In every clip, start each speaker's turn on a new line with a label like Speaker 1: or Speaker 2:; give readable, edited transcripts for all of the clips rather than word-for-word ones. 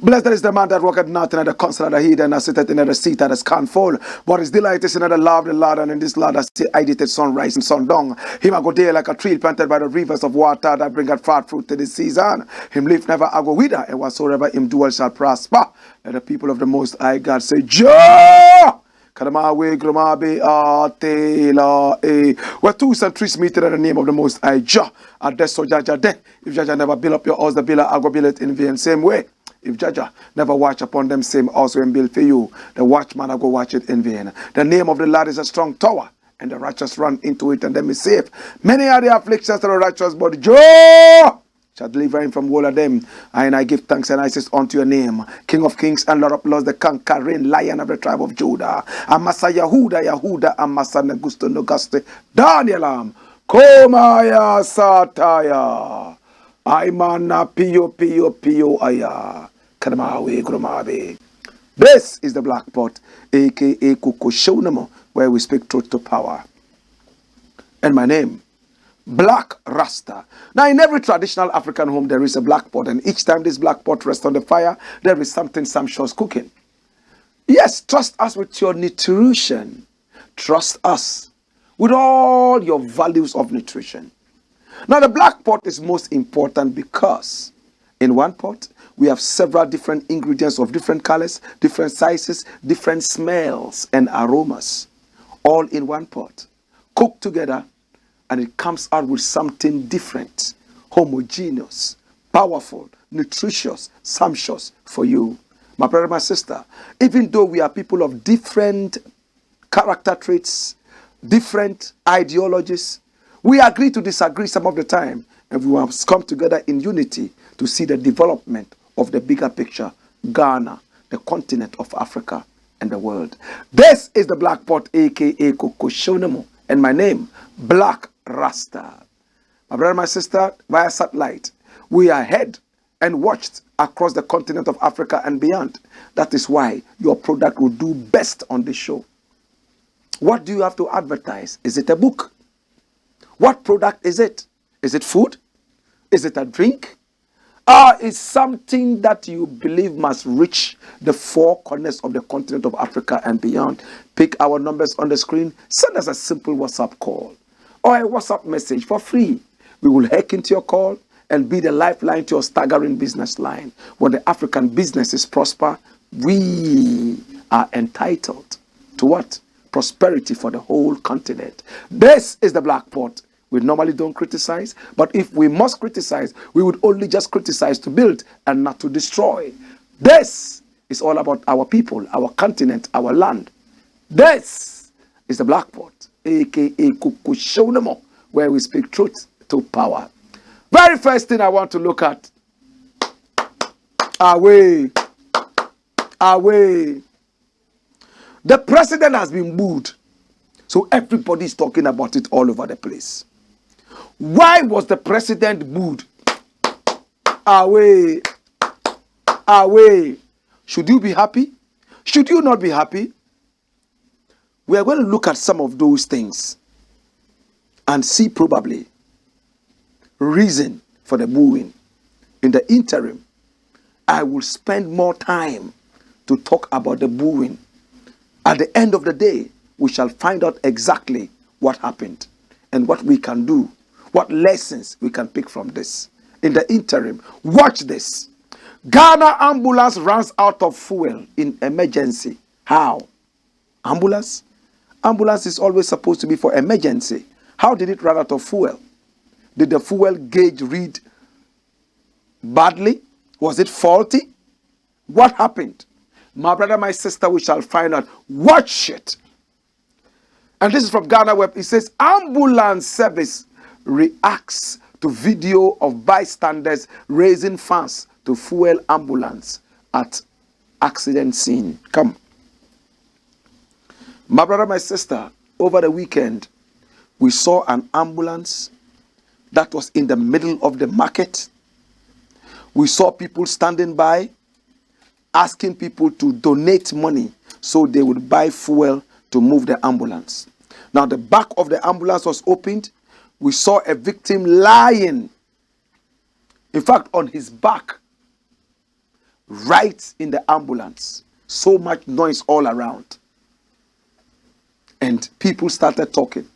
Speaker 1: Blessed is the man that walketh not in the counsel of the heathen, and sitteth in the seat that is scornful. But his delight is in the law of the Lord, and in this law that I did sunrise and sundown. Him I go there like a tree planted by the rivers of water that bringeth forth fruit to the season. Him leaf never I go wither, and whatsoever him doeth shall prosper. Let the people of the Most High God say, Jah! Where two and three meeting in the name of the Most High Jah. And that's so Jaja there. If Jaja never build up your house, the builder I go build it in vain. Same way. If Jaja never watch upon them same house and build for you, the watchman I go watch it in vain. The name of the Lord is a strong tower, and the righteous run into it and them is safe. Many are the afflictions of the righteous, but Jah shall deliver him from all of them. And I give thanks and I say unto your name, King of kings and Lord of lords, the conquering Lion of the tribe of Judah. Amasa Yahuda, Amasa Negusto Nogaste, Danielam, Komaya Sataya, Aimana Pio Aya, Kadamawe Grumabe. This is the Black Pot, aka Kukushonamo, where we speak truth to power. And my name, Blakk RASTA. Now, in every traditional African home, there is a black pot, and each time this black pot rests on the fire, there is something sumptuous cooking. Yes, trust us with your nutrition. Trust us with all your values of nutrition. Now, the black pot is most important because in one pot, we have several different ingredients of different colors, different sizes, different smells and aromas, all in one pot, cooked together. And it comes out with something different, homogeneous, powerful, nutritious, sumptuous for you. My brother, my sister, even though we are people of different character traits, different ideologies, we agree to disagree some of the time, and we must come together in unity to see the development of the bigger picture, Ghana, the continent of Africa, and the world. This is the Black Pot, aka Kokoshonemo, and my name, Blakk RASTA. My brother, my sister, via satellite, we are heard and watched across the continent of Africa and beyond. That is why your product will do best on this show. What do you have to advertise? Is it a book? What product is it? Is it food? Is it a drink? Is something that you believe must reach the four corners of the continent of Africa and beyond? Pick our numbers on the screen. Send us a simple WhatsApp call or a WhatsApp message for free. We will hack into your call and be the lifeline to your staggering business line. When the African businesses prosper, we are entitled to what? Prosperity for the whole continent. This is the Black Pot. We normally don't criticize, but if we must criticize, we would only just criticize to build and not to destroy. This is all about our people, our continent, our land. This is the Black Pot, aka Kukushonemo, where we speak truth to power. Very first thing I want to look at. Away. The president has been booed, so everybody's talking about it all over the place. Why was the president booed? Away. Should you be happy? Should you not be happy? We are going to look at some of those things and see probably reason for the booing. In the interim, I will spend more time to talk about the booing. At the end of the day, we shall find out exactly what happened and what we can do, what lessons we can pick from this. In the interim, watch this. Ghana ambulance runs out of fuel in emergency. How? Ambulance? Ambulance is always supposed to be for emergency. How did it run out of fuel? Did the fuel gauge read badly? Was it faulty? What happened? My brother, my sister, we shall find out. Watch it. And this is from Ghana Web. It says, ambulance service reacts to video of bystanders raising funds to fuel ambulance at accident scene. Come. My brother, my sister, over the weekend, we saw an ambulance that was in the middle of the market. We saw people standing by, asking people to donate money so they would buy fuel to move the ambulance. Now, the back of the ambulance was opened. We saw a victim lying, in fact, on his back, right in the ambulance. So much noise all around. And people started talking.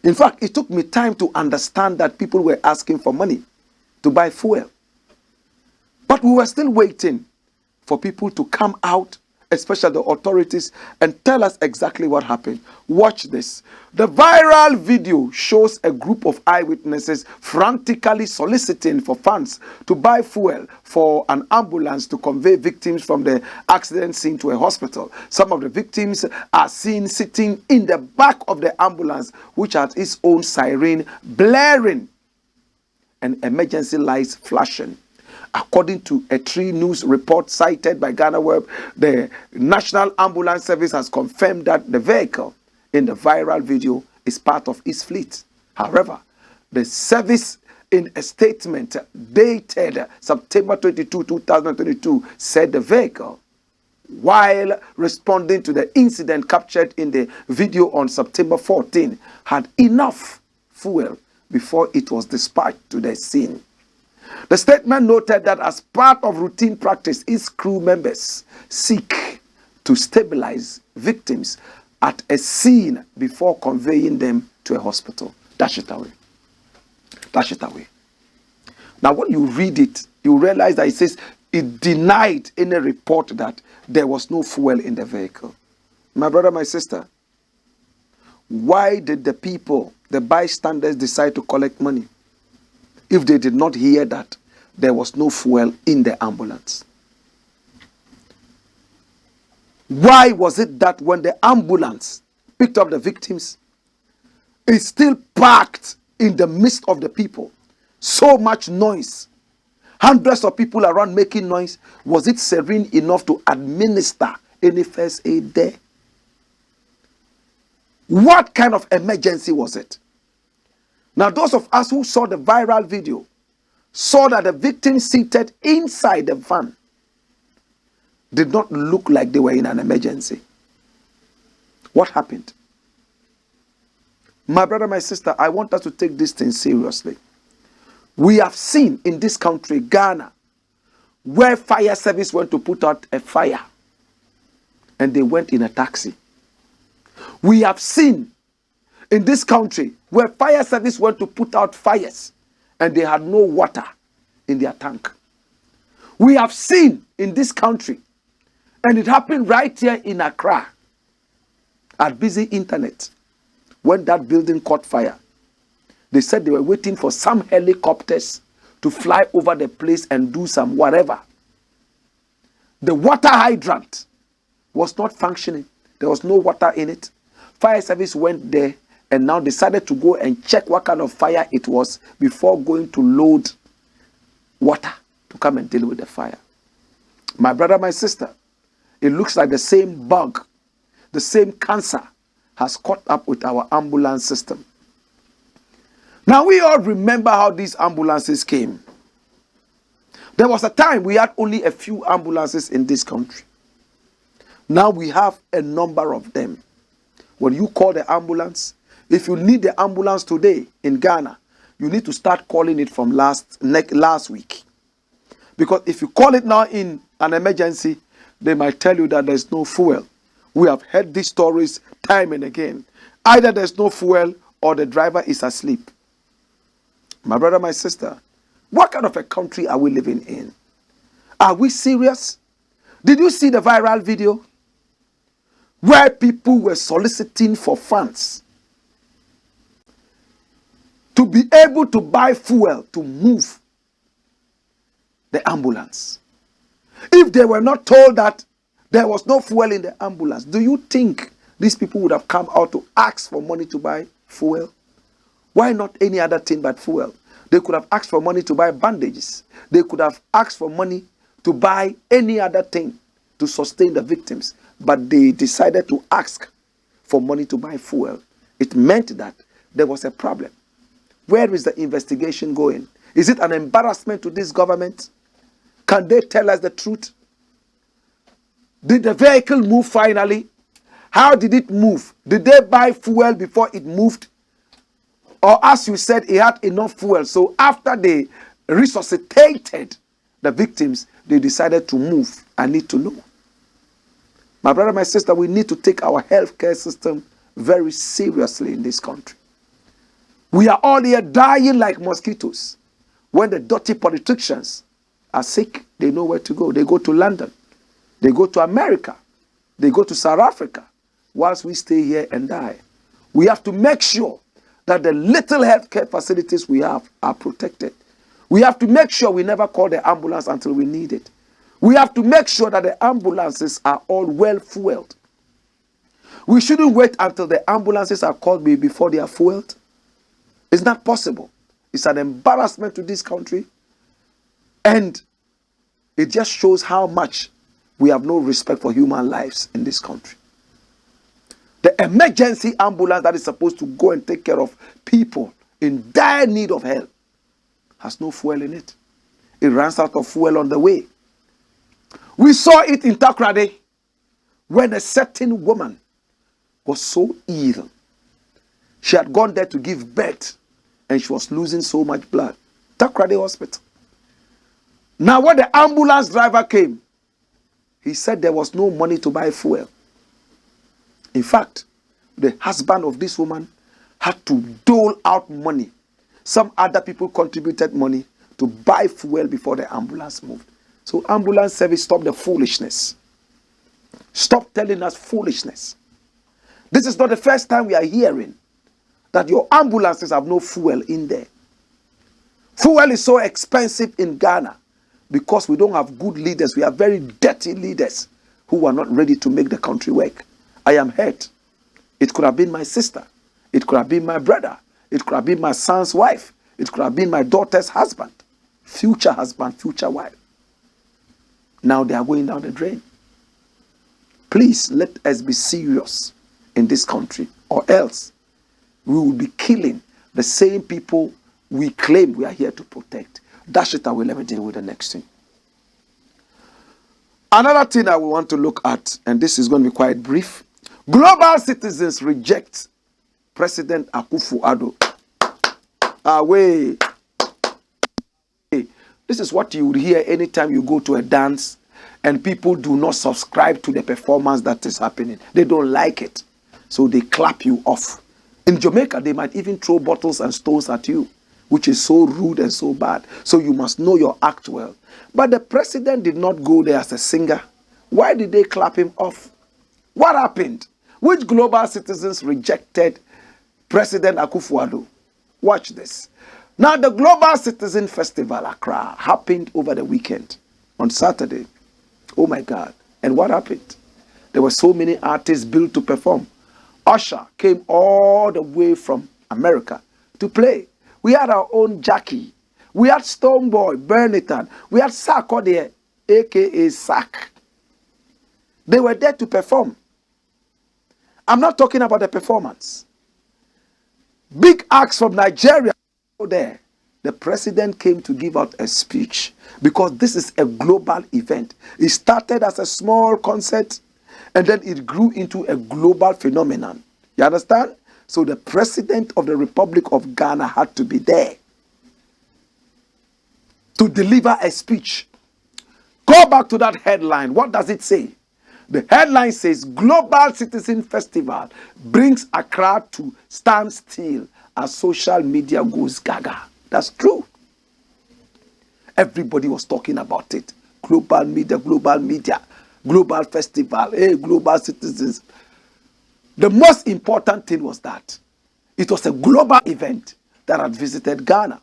Speaker 1: In fact, it took me time to understand that people were asking for money to buy fuel. But we were still waiting for people to come out, especially the authorities, and tell us exactly what happened. Watch this. The viral video shows a group of eyewitnesses frantically soliciting for funds to buy fuel for an ambulance to convey victims from the accident scene to a hospital. Some of the victims are seen sitting in the back of the ambulance, which has its own siren blaring and emergency lights flashing. According to a 3 News report cited by Ghana Web, the National Ambulance Service has confirmed that the vehicle in the viral video is part of its fleet. However, the service in a statement dated September 22, 2022, said the vehicle, while responding to the incident captured in the video on September 14, had enough fuel before it was dispatched to the scene. The statement noted that as part of routine practice, its crew members seek to stabilize victims at a scene before conveying them to a hospital. Dash it away. Dash it away. Now, when you read it, you realize that it says it denied any report that there was no fuel in the vehicle. My brother, my sister, why did the people, the bystanders, decide to collect money if they did not hear that there was no fuel in the ambulance? Why was it that when the ambulance picked up the victims, it's still parked in the midst of the people? So much noise. Hundreds of people around making noise. Was it serene enough to administer any first aid there? What kind of emergency was it? Now, those of us who saw the viral video saw that the victims seated inside the van did not look like they were in an emergency. What happened? My brother, my sister, I want us to take this thing seriously. We have seen in this country, Ghana, where fire service went to put out a fire and they went in a taxi. We have seen in this country where fire service went to put out fires and they had no water in their tank. We have seen in this country, and it happened right here in Accra at Busy Internet, when that building caught fire. They said they were waiting for some helicopters to fly over the place and do some whatever. The water hydrant was not functioning. There was no water in it. Fire service went there and now decided to go and check what kind of fire it was before going to load water to come and deal with the fire. My brother, my sister, it looks like the same bug, the same cancer has caught up with our ambulance system. Now, we all remember how these ambulances came. There was a time we had only a few ambulances in this country. Now we have a number of them. When you call the ambulance, if you need the ambulance today in Ghana, you need to start calling it from last week. Because if you call it now in an emergency, they might tell you that there's no fuel. We have heard these stories time and again. Either there's no fuel or the driver is asleep. My brother, my sister, what kind of a country are we living in? Are we serious? Did you see the viral video where people were soliciting for funds to be able to buy fuel to move the ambulance? If they were not told that there was no fuel in the ambulance, do you think these people would have come out to ask for money to buy fuel? Why not any other thing but fuel? They could have asked for money to buy bandages. They could have asked for money to buy any other thing to sustain the victims. But they decided to ask for money to buy fuel. It meant that there was a problem. Where is the investigation going? Is it an embarrassment to this government? Can they tell us the truth? Did the vehicle move finally? How did it move? Did they buy fuel before it moved? Or as you said, it had enough fuel. So after they resuscitated the victims, they decided to move. I need to know. My brother, my sister, we need to take our healthcare system very seriously in this country. We are all here dying like mosquitoes. When the dirty politicians are sick, they know where to go. They go to London. They go to America. They go to South Africa. Whilst we stay here and die. We have to make sure that the little healthcare facilities we have are protected. We have to make sure we never call the ambulance until we need it. We have to make sure that the ambulances are all well fueled. We shouldn't wait until the ambulances are called before they are fueled. It's not possible. It's an embarrassment to this country. And it just shows how much we have no respect for human lives in this country. The emergency ambulance that is supposed to go and take care of people in dire need of help has no fuel in it. It runs out of fuel on the way. We saw it in Takoradi when a certain woman was so ill. She had gone there to give birth and she was losing so much blood. Takoradi Hospital. Now when the ambulance driver came, he said there was no money to buy fuel. In fact, the husband of this woman had to dole out money. Some other people contributed money to buy fuel before the ambulance moved. So ambulance service, stop the foolishness. Stop telling us foolishness. This is not the first time we are hearing that your ambulances have no fuel in there. Fuel is so expensive in Ghana because we don't have good leaders. We have very dirty leaders who are not ready to make the country work. I am hurt. It could have been my sister. It could have been my brother. It could have been my son's wife. It could have been my daughter's husband. Future husband, future wife. Now they are going down the drain. Please let us be serious in this country, or else we will be killing the same people we claim we are here to protect. Dash it away. Let me deal with the next thing. Another thing I will want to look at, and this is going to be quite brief. Global citizens reject President Akufo-Addo. Away. This is what you would hear anytime you go to a dance and people do not subscribe to the performance that is happening. They don't like it. So they clap you off. In Jamaica, they might even throw bottles and stones at you, which is so rude and so bad. So you must know your act well. But the president did not go there as a singer. Why did they clap him off? What happened? Which global citizens rejected President Akufo-Addo? Watch this. Now, the Global Citizen Festival, Accra, happened over the weekend on Saturday. Oh my God. And what happened? There were so many artists billed to perform. Usher came all the way from America to play. We had our own Jackie. We had Stoneboy, Burnitan. We had Sako there, a.k.a. Sack. They were there to perform. I'm not talking about the performance. Big acts from Nigeria there. The president came to give out a speech because this is a global event. It started as a small concert and then it grew into a global phenomenon. You understand? So the president of the Republic of Ghana had to be there to deliver a speech. Go back to that headline. What does it say? The headline says, Global Citizen Festival brings Accra to stand still as social media goes gaga. That's true. Everybody was talking about it. Global media, global festival, hey, global citizens. The most important thing was that it was a global event that had visited Ghana.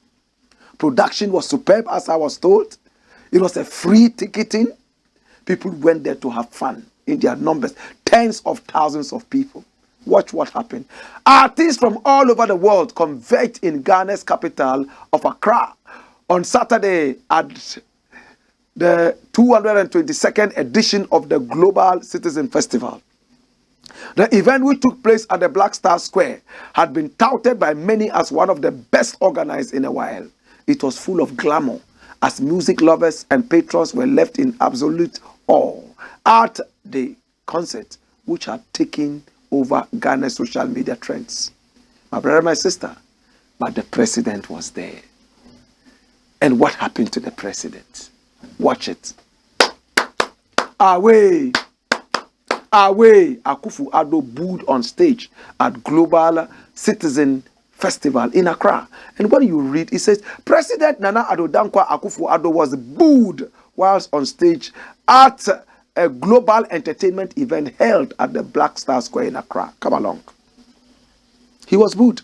Speaker 1: Production was superb, as I was told. It was a free ticketing. People went there to have fun in their numbers. Tens of thousands of people. Watch what happened. Artists from all over the world converged in Ghana's capital of Accra on Saturday at the 222nd edition of the Global Citizen Festival. The event, which took place at the Blakk Star Square, had been touted by many as one of the best organized in a while. It was full of glamour as music lovers and patrons were left in absolute awe at the concert, which had taken over Ghana's social media trends. My brother, my sister, but the president was there. And what happened to the president? Watch it. Away. Akufo-Addo booed on stage at Global Citizen Festival in Accra. And when you read, it says, President Nana Addo Dankwa Akufo-Addo was booed whilst on stage at a global entertainment event held at the Blakk Star Square in Accra. Come along. He was booed.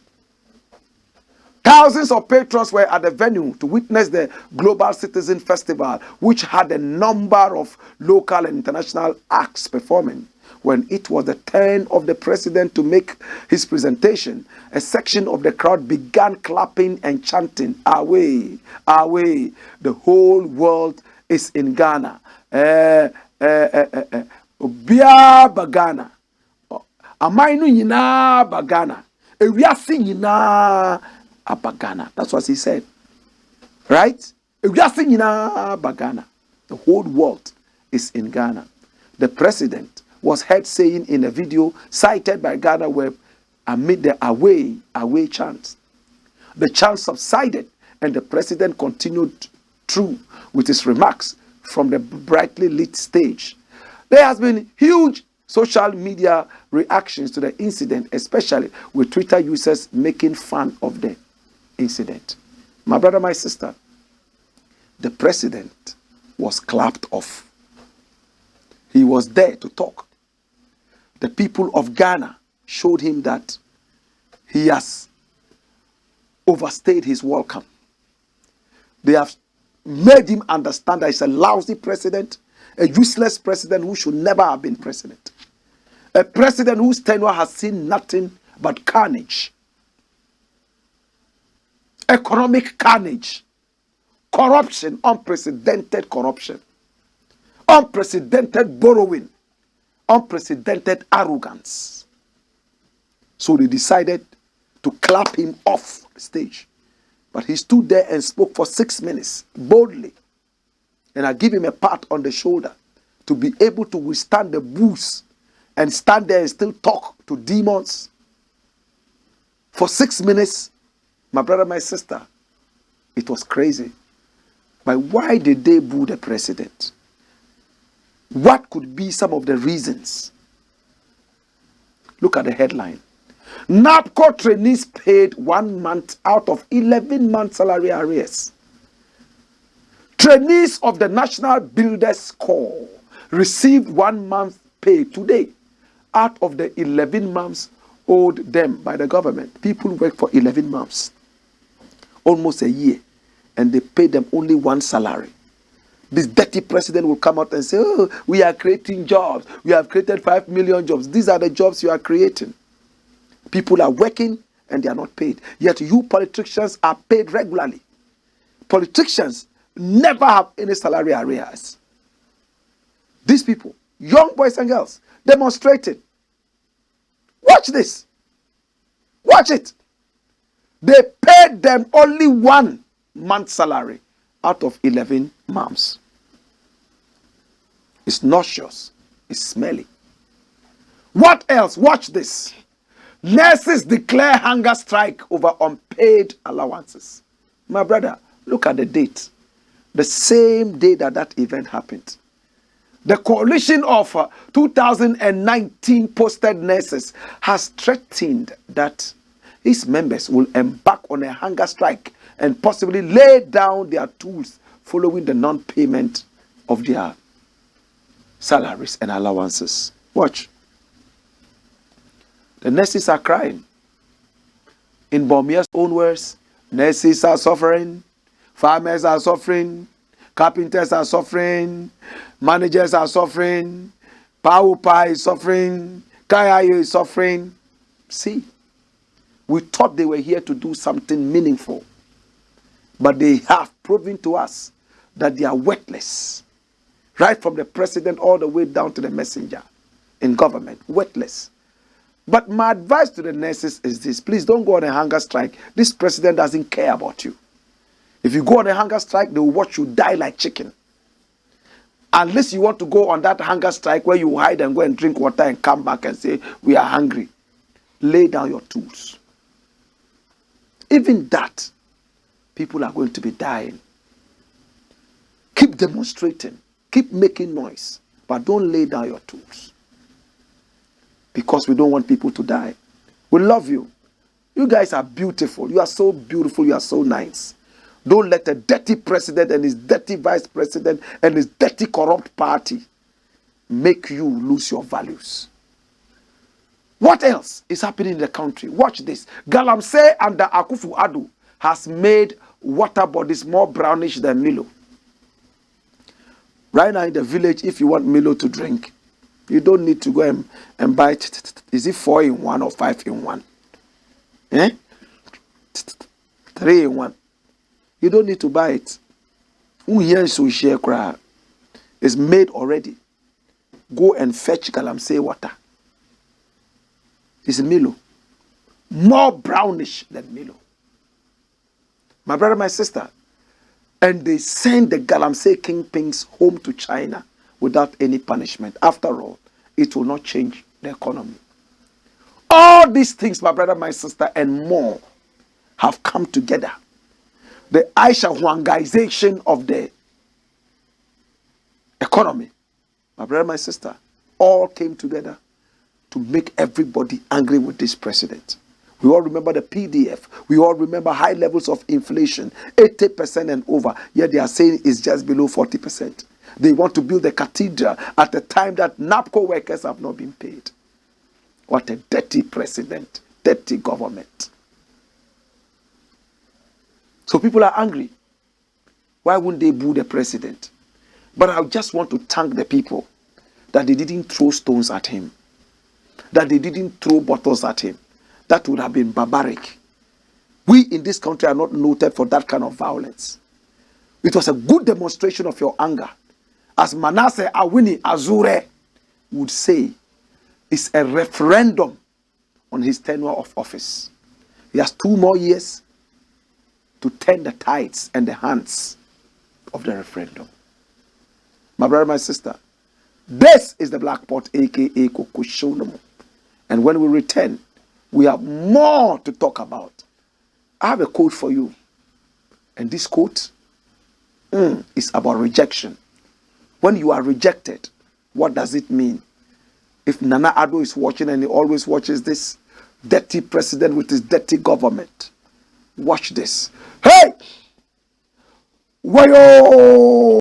Speaker 1: Thousands of patrons were at the venue to witness the Global Citizen Festival, which had a number of local and international acts performing. When it was the turn of the president to make his presentation, a section of the crowd began clapping and chanting, "Away, away, the whole world is in Ghana. Obia bagana. Amainu yina bagana. Ewiasi yina abagana." That's what he said. Right? Ewiasi yina bagana. The whole world is in Ghana. The president was heard saying in a video cited by Ghana Web amid the away chants. The chants subsided and the president continued through with his remarks from the brightly lit stage. There has been huge social media reactions to the incident, especially with Twitter users making fun of the incident. My brother, my sister, the president was clapped off. He was there to talk. The people of Ghana showed him that he has overstayed his welcome. They have made him understand that he's a lousy president, a useless president who should never have been president. A president whose tenure has seen nothing but carnage. Economic carnage. Corruption, unprecedented corruption. Unprecedented borrowing. Unprecedented arrogance. So they decided to clap him off the stage. But he stood there and spoke for 6 minutes boldly. And I give him a pat on the shoulder to be able to withstand the boos and stand there and still talk to demons. For 6 minutes, my brother, my sister, it was crazy. But why did they boo the president? What could be some of the reasons? Look at the headline. NAPCO trainees paid 1 month out of 11 months salary arrears. Trainees of the National Builders Corps received 1 month pay today out of the 11 months owed them by the government. People work for 11 months, almost a year, and they pay them only 1 salary. This dirty president will come out and say, "Oh, we are creating jobs. We have created 5 million jobs." These are the jobs you are creating. People are working and they are not paid. Yet you politicians are paid regularly. Politicians never have any salary arrears. These people, young boys and girls, demonstrating. Watch this. Watch it. They paid them only 1 month's salary out of 11 months. It's nauseous. It's smelly. What else? Watch this. Nurses declare hunger strike over unpaid allowances. My brother, look at the date. The same day that that event happened. The coalition of 2019 posted nurses has threatened that its members will embark on a hunger strike and possibly lay down their tools following the non-payment of their salaries and allowances. Watch. The nurses are crying. In Bomia's own words, nurses are suffering, farmers are suffering, carpenters are suffering, managers are suffering, Paupa is suffering, Kayayo is suffering. See, we thought they were here to do something meaningful, but they have proven to us that they are worthless. Right from the president all the way down to the messenger in government, worthless. But my advice to the nurses is this: please don't go on a hunger strike. This president doesn't care about you. If you go on a hunger strike, they will watch you die like chicken. Unless you want to go on that hunger strike where you hide and go and drink water and come back and say, "We are hungry." Lay down your tools. Even that, people are going to be dying. Keep demonstrating. Keep making noise. But don't lay down your tools. Because we don't want people to die. We love you. You guys are beautiful. You are so beautiful. You are so nice. Don't let a dirty president and his dirty vice president and his dirty corrupt party make you lose your values. What else is happening in the country? Watch this. Galamsey under Akufo-Addo has made water bodies more brownish than Milo. Right now in the village, if you want Milo to drink, you don't need to go and buy is it 4 in 1 or 5 in 1? 3 in 1. You don't need to buy it. It's made already. Go and fetch Galamsey water. It's Milo. More brownish than Milo. My brother, my sister. And they send the Galamsey kingpins home to China without any punishment. After all, it will not change the economy. All these things, my brother, my sister, and more have come together. The Aisha Huangization of the economy, my brother, my sister, all came together to make everybody angry with this president. We all remember the PDF. We all remember high levels of inflation, 80% and over. Yet they are saying it's just below 40%. They want to build a cathedral at the time that NAPCO workers have not been paid. What a dirty president, dirty government. So people are angry. Why wouldn't they boo the president? But I just want to thank the people that they didn't throw stones at him, that they didn't throw bottles at him. That would have been barbaric. We in this country are not noted for that kind of violence. It was a good demonstration of your anger. As Manasseh Awini Azure would say, it's a referendum on his tenure of office. He has 2 more years to turn the tides and the hands of the referendum. My brother, my sister, this is the Black Pot, aka Kokushonomo. And when we return, we have more to talk about. I have a quote for you. And this quote is about rejection. When you are rejected, what does it mean? If Nana Addo is watching and he always watches this dirty president with his dirty government, watch this. Hey! Wayo!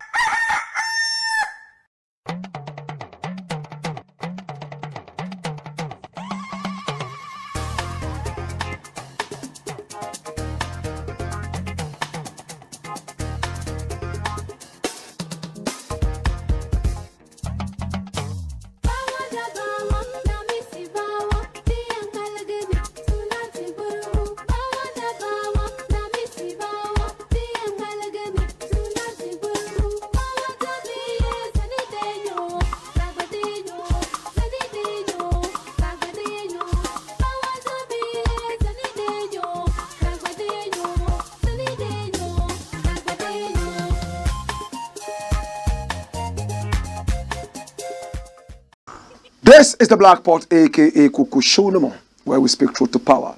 Speaker 1: This is the Black Pot, aka Kukushonomo, where we speak truth to power.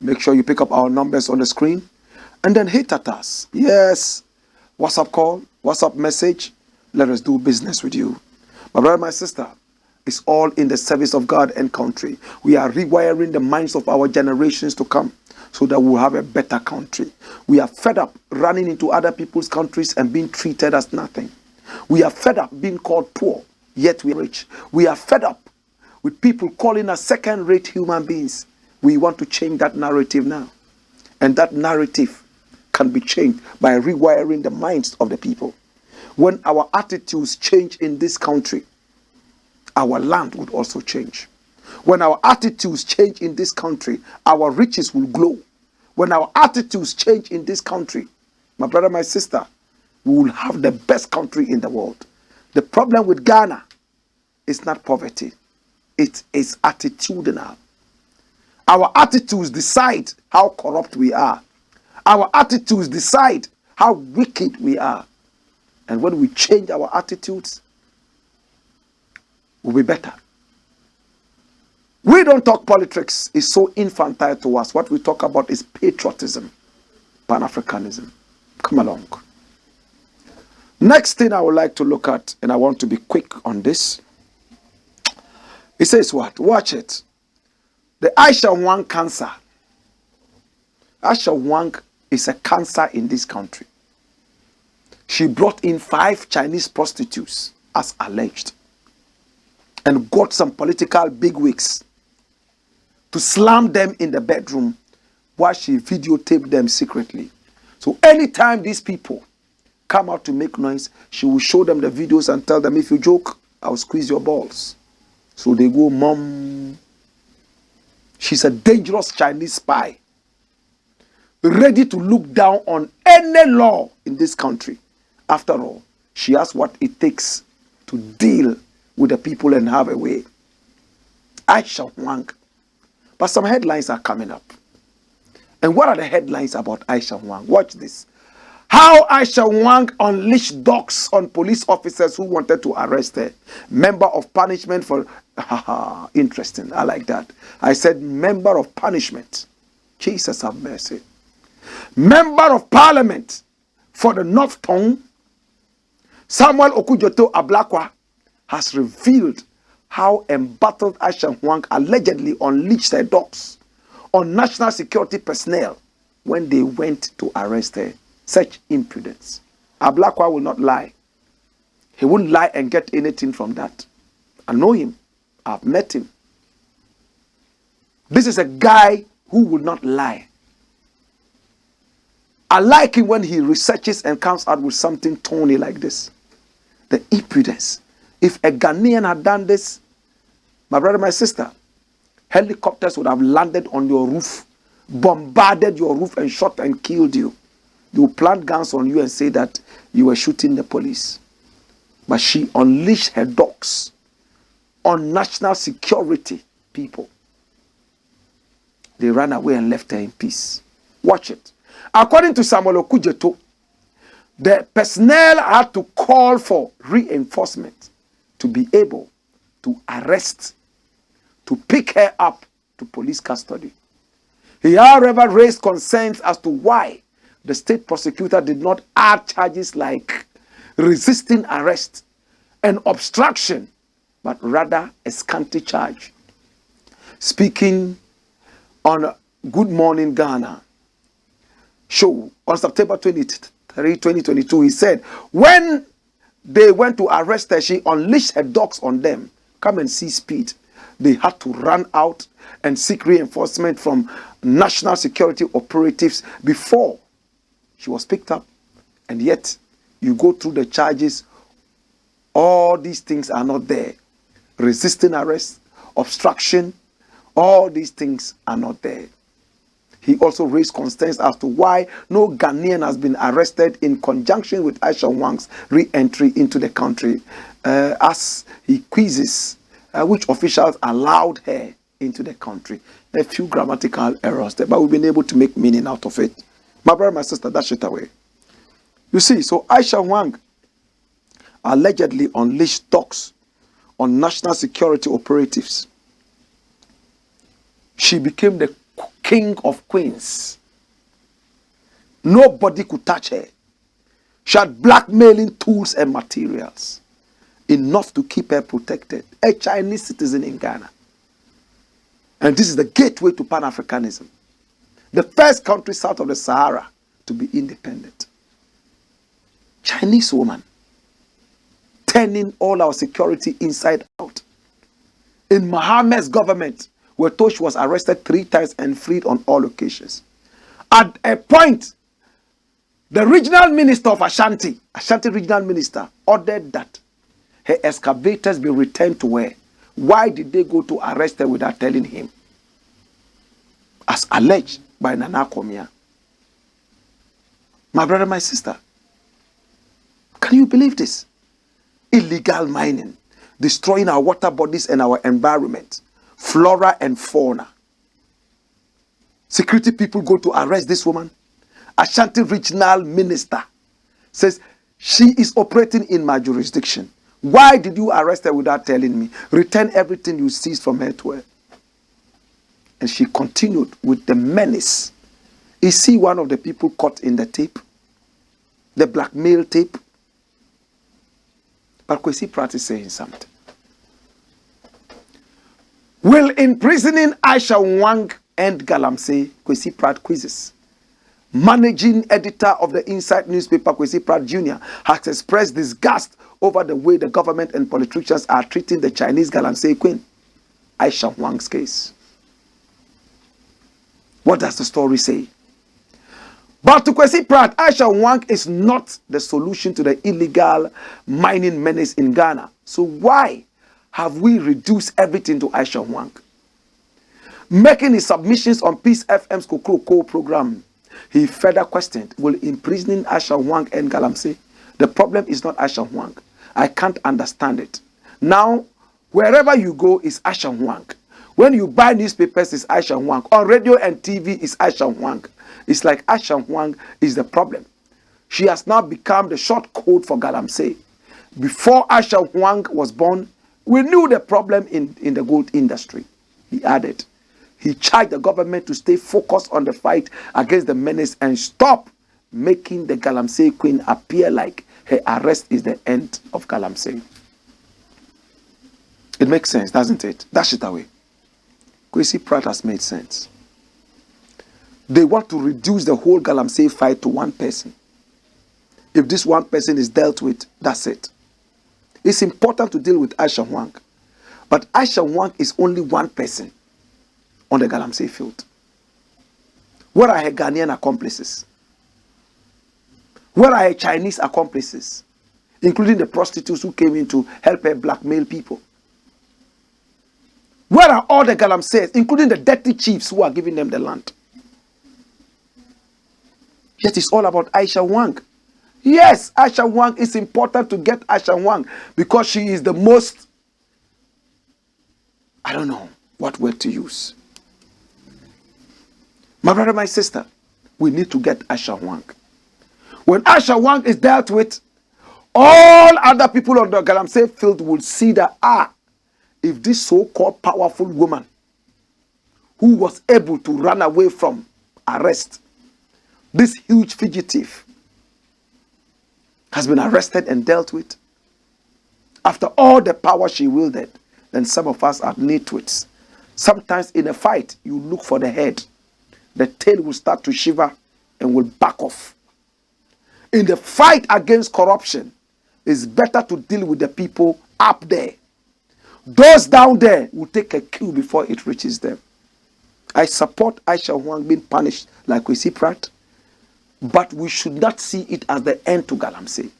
Speaker 1: Make sure you pick up our numbers on the screen and then hit at us. Yes, WhatsApp call, WhatsApp message. Let us do business with you. My brother, my sister, it's all in the service of God and country. We are rewiring the minds of our generations to come so that we'll have a better country. We are fed up running into other people's countries and being treated as nothing. We are fed up being called poor, yet we are rich. We are fed up with people calling us second-rate human beings. We want to change that narrative now. And that narrative can be changed by rewiring the minds of the people. When our attitudes change in this country, our land would also change. When our attitudes change in this country, our riches will glow. When our attitudes change in this country, my brother, my sister, we will have the best country in the world. The problem with Ghana is not poverty. It is attitudinal. Our attitudes decide how corrupt we are. Our attitudes decide how wicked we are. And when we change our attitudes, we'll be better. We don't talk politics. It's so infantile to us. What we talk about is patriotism, Pan-Africanism. Come along. Next thing I would like to look at, and I want to be quick on this. It says what? Watch it. The Aisha Huang cancer. Aisha Huang is a cancer in this country. She brought in 5 Chinese prostitutes, as alleged, and got some political bigwigs to slam them in the bedroom while she videotaped them secretly. So anytime these people come out to make noise, she will show them the videos and tell them, if you joke, I'll squeeze your balls. So they go, Mom. She's a dangerous Chinese spy, ready to look down on any law in this country. After all, she has what it takes to deal with the people and have a way. Aisha Huang. But some headlines are coming up. And what are the headlines about Aisha Huang? Watch this. How Aisha Huang unleashed dogs on police officers who wanted to arrest her. Member of punishment for... Interesting. I like that. I said member of punishment. Jesus have mercy. Member of parliament for the North Tongue, Samuel Okudzoto Ablakwa, has revealed how embattled Aisha Huang allegedly unleashed her dogs on national security personnel when they went to arrest her. Such impudence. Ablakwa will not lie. He wouldn't lie and get anything from that. I know him. I've met him. This is a guy who will not lie. I like him when he researches and comes out with something tony like this. The impudence. If a Ghanaian had done this, my brother, my sister, helicopters would have landed on your roof, bombarded your roof and shot and killed you. They will plant guns on you and say that you were shooting the police. But she unleashed her dogs on national security people. They ran away and left her in peace. Watch it. According to Samuel Okudzoto, the personnel had to call for reinforcement to be able to arrest, to pick her up to police custody. He, however, raised concerns as to why the state prosecutor did not add charges like resisting arrest and obstruction, but rather a scanty charge. Speaking on Good Morning Ghana show on September 23, 2022, he said, when they went to arrest her, she unleashed her dogs on them. Come and see speed. They had to run out and seek reinforcement from national security operatives before she was picked up. And yet, you go through the charges, all these things are not there. Resisting arrest, obstruction, all these things are not there. He also raised concerns as to why no Ghanaian has been arrested in conjunction with Aisha Huang's re-entry into the country, as he quizzes which officials allowed her into the country. A few grammatical errors there, but we've been able to make meaning out of it. My brother, my sister, dash it away. You see, so Aisha Huang allegedly unleashed dogs on national security operatives. She became the king of queens. Nobody could touch her. She had blackmailing tools and materials, enough to keep her protected. A Chinese citizen in Ghana. And this is the gateway to Pan-Africanism. The first country south of the Sahara to be independent. Chinese woman turning all our security inside out. In Mohammed's government, we're told she was arrested 3 times and freed on all occasions. At a point, the regional minister of Ashanti regional minister, ordered that her excavators be returned to her. Why did they go to arrest her without telling him? As alleged by Nana Komia. My brother, my sister, can you believe this? Illegal mining, destroying our water bodies and our environment, flora and fauna. Security people go to arrest this woman. Ashanti regional minister says, she is operating in my jurisdiction. Why did you arrest her without telling me? Return everything you seized from her to her. And she continued with the menace. Is he one of the people caught in the tape? The blackmail tape? But Kwesi Pratt is saying something. Will imprisoning Aisha Huang end Galamsey? Kwesi Pratt quizzes. Managing editor of the Inside newspaper, Kwesi Pratt Jr., has expressed disgust over the way the government and politicians are treating the Chinese Galamsey queen, Aisha Huang's case. What does the story say? But to Kwesi Pratt, Aisha Huang is not the solution to the illegal mining menace in Ghana. So why have we reduced everything to Aisha Huang? Making his submissions on Peace FM's Kokoro program, he further questioned, will imprisoning Aisha Huang end Galamsey? The problem is not Aisha Huang. I can't understand it. Now, wherever you go is Aisha Huang. When you buy newspapers, it's Aisha Huang. On radio and TV, it's Aisha Huang. It's like Aisha Huang is the problem. She has now become the short code for Galamsey. Before Aisha Huang was born, we knew the problem in the gold industry. He added, he charged the government to stay focused on the fight against the menace and stop making the Galamsey queen appear like her arrest is the end of Galamsey. It makes sense, doesn't it? Dash it away. Kwesi Pratt has made sense. They want to reduce the whole Galamsey fight to one person. If this one person is dealt with, that's it. It's important to deal with Aisha Huang. But Aisha Huang is only one person on the Galamsey field. Where are her Ghanaian accomplices? Where are her Chinese accomplices? Including the prostitutes who came in to help her blackmail people. Where are all the Galamseys, including the dirty chiefs who are giving them the land? Yet it's all about Aisha Huang. Yes, Aisha Huang is important to get Aisha Huang because she is the most, I don't know what word to use. My brother, my sister, we need to get Aisha Huang. When Aisha Huang is dealt with, all other people on the Galamsey field will see that, if this so-called powerful woman who was able to run away from arrest, this huge fugitive, has been arrested and dealt with, after all the power she wielded, then some of us are nitwits. Sometimes in a fight, you look for the head. The tail will start to shiver and will back off. In the fight against corruption, it's better to deal with the people up there. Those down there will take a cue before it reaches them. I support Aisha Huang being punished like Kwesi Pratt, but we should not see it as the end to Galamsey.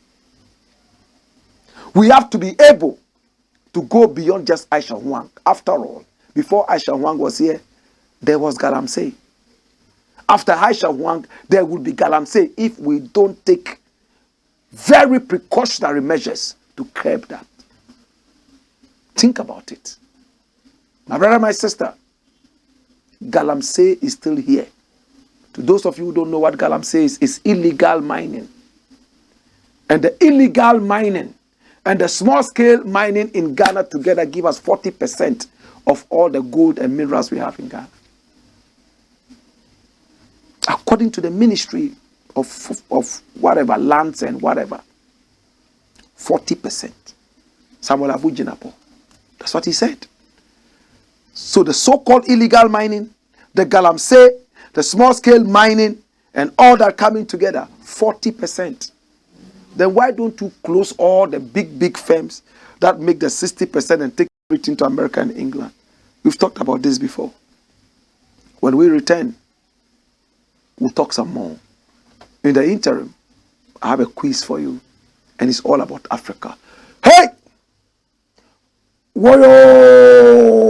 Speaker 1: We have to be able to go beyond just Aisha Huang. After all, before Aisha Huang was here, there was Galamsey. After Aisha Huang, there will be Galamsey if we don't take very precautionary measures to curb that. Think about it. My brother, my sister, Galamsey is still here. To those of you who don't know what Galamsey is, it's illegal mining. And the illegal mining and the small-scale mining in Ghana together give us 40% of all the gold and minerals we have in Ghana. According to the Ministry of whatever, lands and whatever, 40%. Samuel Abujinapo. That's what he said. So the so-called illegal mining, the Galamsey, the small-scale mining, and all that coming together, 40%. Then why don't you close all the big firms that make the 60% and take everything to America and England? We've talked about this before. When we return, we'll talk some more. In the interim, I have a quiz for you, and it's all about Africa. Hey! Woyo!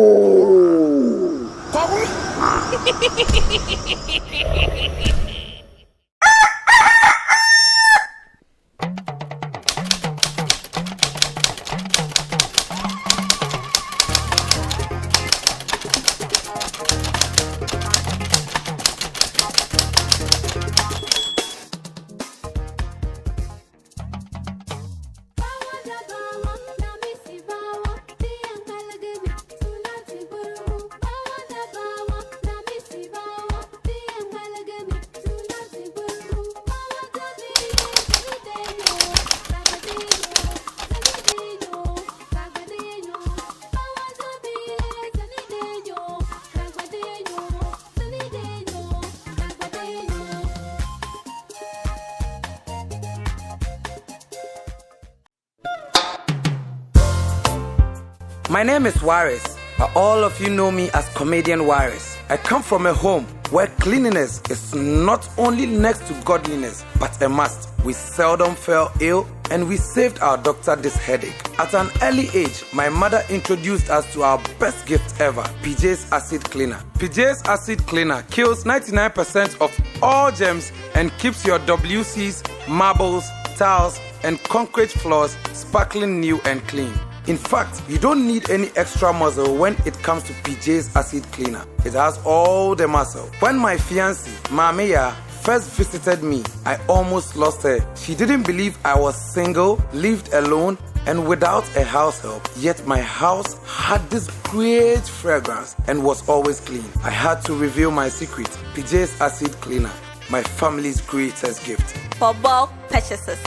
Speaker 2: My name is Waris, but all of you know me as Comedian Waris. I come from a home where cleanliness is not only next to godliness, but a must. We seldom fell ill, and we saved our doctor this headache. At an early age, my mother introduced us to our best gift ever, PJ's Acid Cleaner. PJ's Acid Cleaner kills 99% of all germs and keeps your WCs, marbles, tiles, and concrete floors sparkling new and clean. In fact, you don't need any extra muscle when it comes to PJ's Acid Cleaner. It has all the muscle. When my fiancée, Mamiya, first visited me, I almost lost her. She didn't believe I was single, lived alone, and without a house help. Yet my house had this great fragrance and was always clean. I had to reveal my secret, PJ's Acid Cleaner, my family's greatest gift.
Speaker 3: For bulk purchases,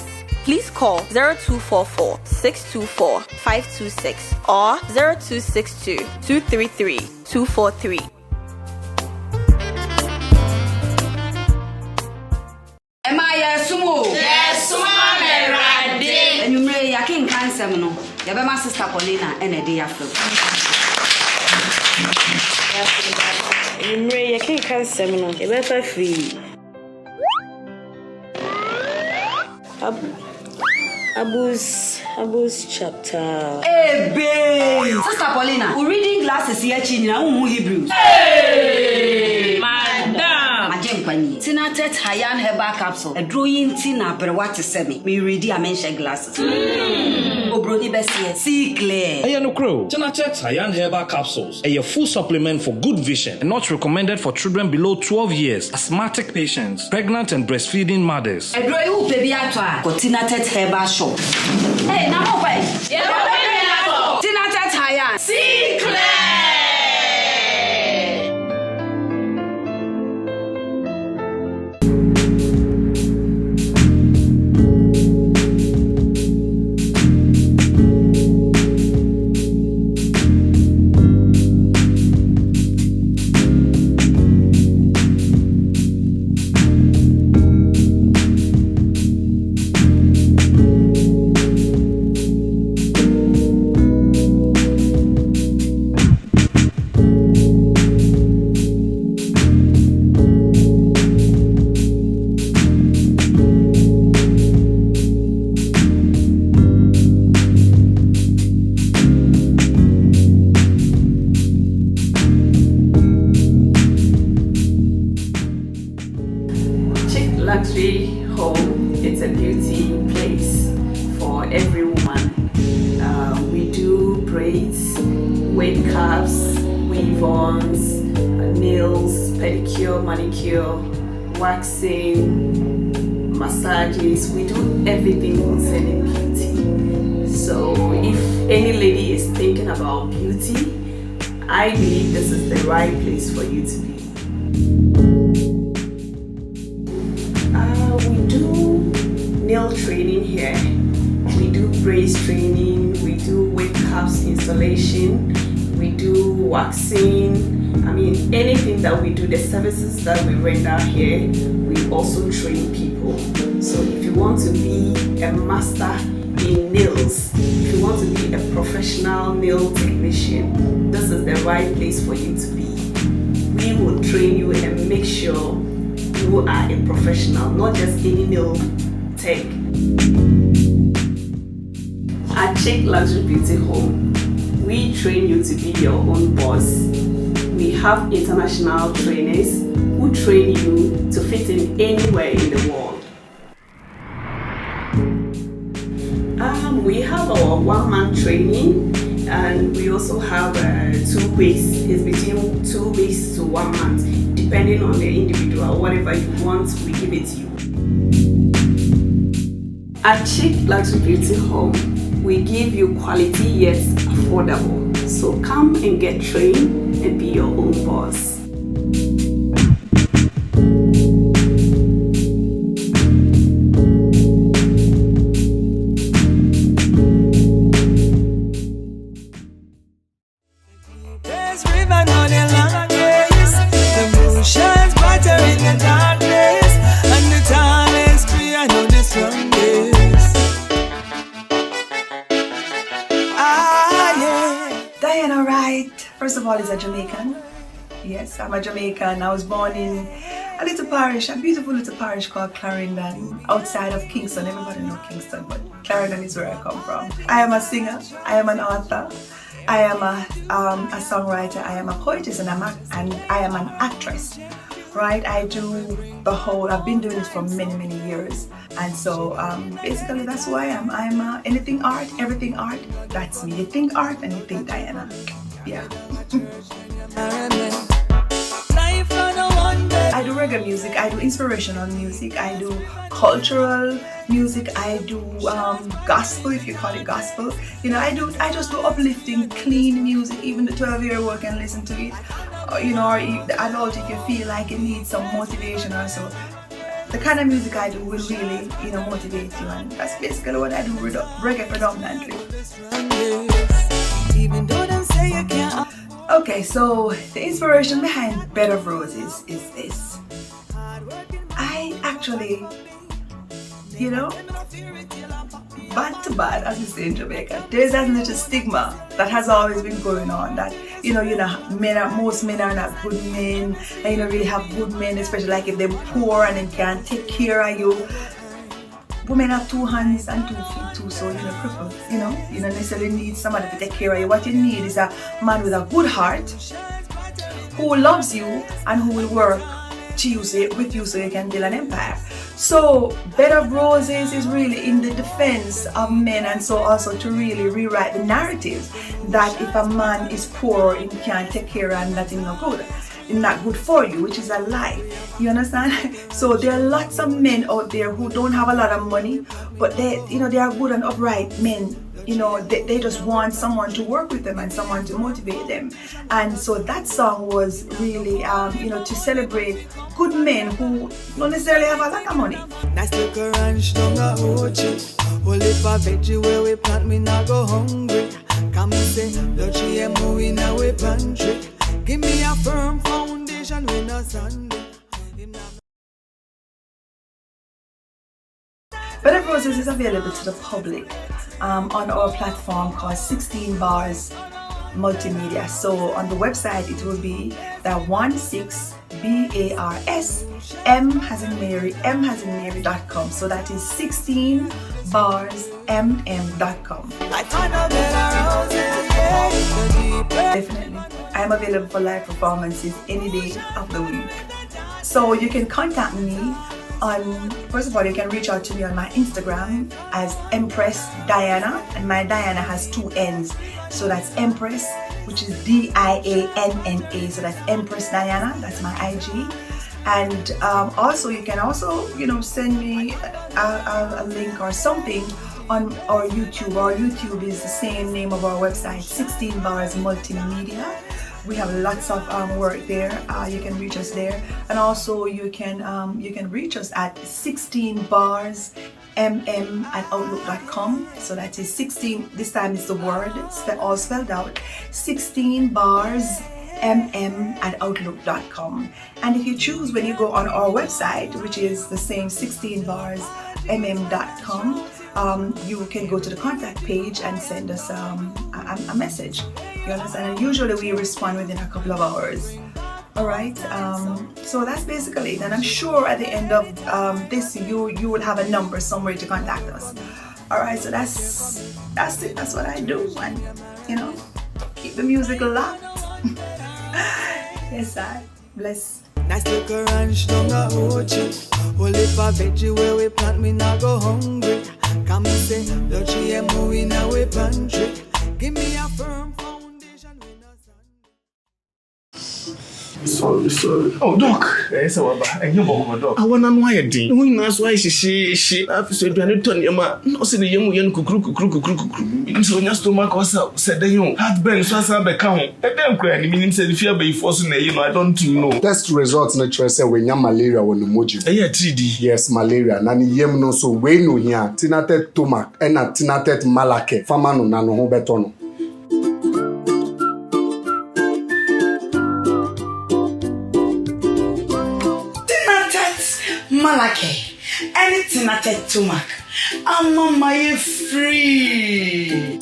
Speaker 3: please call 0244 624 526 or 0262 233 243.
Speaker 4: Am I sumo?
Speaker 5: Yes, Mama Rade.
Speaker 4: And you may a king cancer, no. You have my sister Paulina and a day after.
Speaker 5: You may a king cancer, no. You better free. Abus chapter.
Speaker 4: Hey, babe! Sister Paulina, we're reading glasses here, China, Hebrews.
Speaker 5: Hey! Madam!
Speaker 4: Majem Tina Tet Hayan Herbal Capsule. A drawing Tina, but what to send me? Me ready, I mention glasses. Obroni Bessie, see clear.
Speaker 6: Hey, no crow. Tina-Tet Hayan Herbal Capsules. A full supplement for good vision and not recommended for children below 12 years, asthmatic patients, pregnant and breastfeeding mothers.
Speaker 4: A drawing baby at what Tina-Tet Herbal Shop. Hey, now wait. Tina-Tet Hayan.
Speaker 5: See clear!
Speaker 7: Luxury home, it's a beauty place for every woman. We do braids, wig caps, weave-ons, nails, pedicure, manicure, waxing, massages. We do everything concerning beauty. So if any lady is thinking about beauty, I believe this is the right place for you to be. We do nail training here, we do braids training, we do wig caps installation, we do waxing. I mean, anything that we do, the services that we render here, we also train people. So if you want to be a master in nails, if you want to be a professional nail technician, this is the right place for you to be. We will train you and make sure you are a professional, not just any nail tech. At Chick Luxury Beauty Home, we train you to be your own boss. We have international trainers who train you to fit in anywhere in the world. We have our one-man training, and we also have 2 weeks. It's between 2 weeks to 1 month, depending on the individual. Whatever you want, we give it to you. At Chick Luxury Beauty Home, we give you quality yet affordable. So come and get trained and be your own boss.
Speaker 8: is a Jamaican. Yes, I'm a Jamaican. I was born in a little parish, a beautiful little parish called Clarendon, outside of Kingston. Everybody knows Kingston, but Clarendon is where I come from. I am a singer, I am an author, I am a songwriter, I am a poetess, and I am an actress. Right? I do the whole, I've been doing it for many, many years. And so basically that's who I am. I'm anything art, everything art, that's me. You think art and you think Diana. Yeah. I do reggae music, I do inspirational music, I do cultural music, I do gospel, if you call it gospel. You know, I just do uplifting, clean music. Even the 12-year-old can listen to it. You know, or the adult, if you feel like it needs some motivation or so. The kind of music I do will really, you know, motivate you, and that's basically what I do, reggae predominantly. Okay, so the inspiration behind Bed of Roses is this. I actually, you know, bad to bad, as we say in Jamaica, there's that little stigma that has always been going on that, you know, most men are not good men, and you don't really have good men, especially like if they're poor and they can't take care of you. Women have 2 hands and 2 feet too, so you're crippled, you know. You don't necessarily need somebody to take care of you. What you need is a man with a good heart who loves you and who will work with you so you can build an empire. So Bed of Roses is really in the defense of men, and so also to really rewrite the narrative that if a man is poor and can't take care and that is not good. Not good for you, which is a lie. You understand? So there are lots of men out there who don't have a lot of money, but they are good and upright men. You know, they just want someone to work with them and someone to motivate them. And so that song was really, to celebrate good men who don't necessarily have a lot of money.
Speaker 9: Nice little ranch down a Ochi. Only for veggie where we plant, me not go hungry. Come and say, Luchi and movie in our pantry. Give me a firm foundation when a Sunday.
Speaker 8: Bed of Roses is available to the public on our platform called 16 Bars Multimedia. So on the website it will be the 16BARS M-as-in-Mary.com. So that is 16barsmm.com. Definitely. I am available for live performances any day of the week. So you can contact me on, first of all, you can reach out to me on my Instagram as Empress Diana, and my Diana has 2 N's. So that's Empress, which is DIANNA. So that's Empress Diana, that's my IG. And also you can send me a link or something on our YouTube. Our YouTube is the same name of our website, 16 Bars Multimedia. We have lots of work there. You can reach us there, and also you can reach us at 16barsmm@outlook.com. So that is 16. This time it's the word all spelled out. 16barsmm@outlook.com. And if you choose, when you go on our website, which is the same 16barsmm.com, you can go to the contact page and send us a message. You understand? And usually we respond within a couple of hours. All right. So that's basically it. And I'm sure at the end of this, you will have a number somewhere to contact us. All right. So that's it. That's what I do. And keep the music locked. Yes, I bless.
Speaker 9: Nice little ranch down a Ochi. Only for veggie where we plant, me not go hungry. Come and say, Luchi and movie in our pantry. Give me a firm foundation when a Sunday.
Speaker 10: Sorry. Oh, Doc. Yes, I want Doc. I want to know why you did. We know why she. I've said, "Do you turn your man?" No, say the young man kukru. So your stomach was up. Said the young heartburn. So I said, "Become." And then crying. The meaning said, "If you be forcing, I don't know."
Speaker 11: Test results naturally say when you malaria when you moji.
Speaker 10: Yeah, 3D.
Speaker 11: Yes, malaria. Nani yem no so we no here. Tinatet tomac. Ena tinatet malake. Fama no nano ho betono.
Speaker 12: Malake, anything I take to Mac, I'm on my free.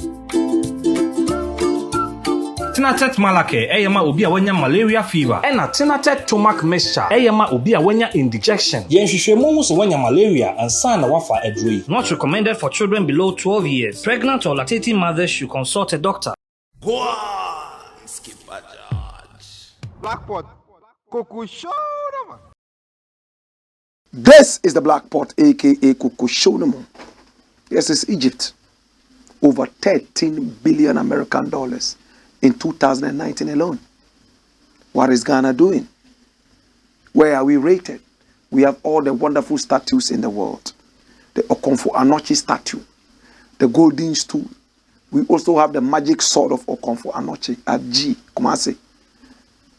Speaker 6: Tinatet Malake, Eyama Ubia Wenya malaria fever, and a Tinatet Tomac mixture, Eyama Ubia Wenya indigestion. Yen Shishemus Wenya malaria and San Wafa Edri. Not recommended for children below 12 years. Pregnant or lactating mothers should consult a doctor.
Speaker 13: Blackpot, Coco Show.
Speaker 1: This is the Black Pot, aka Kukushonamo. Yes, it's Egypt. Over 13 billion American dollars in 2019 alone. What is Ghana doing? Where are we rated? We have all the wonderful statues in the world. The Okonfo-Anokye statue, the golden stool. We also have the magic sword of Okonfo-Anokye at G, Kumasi.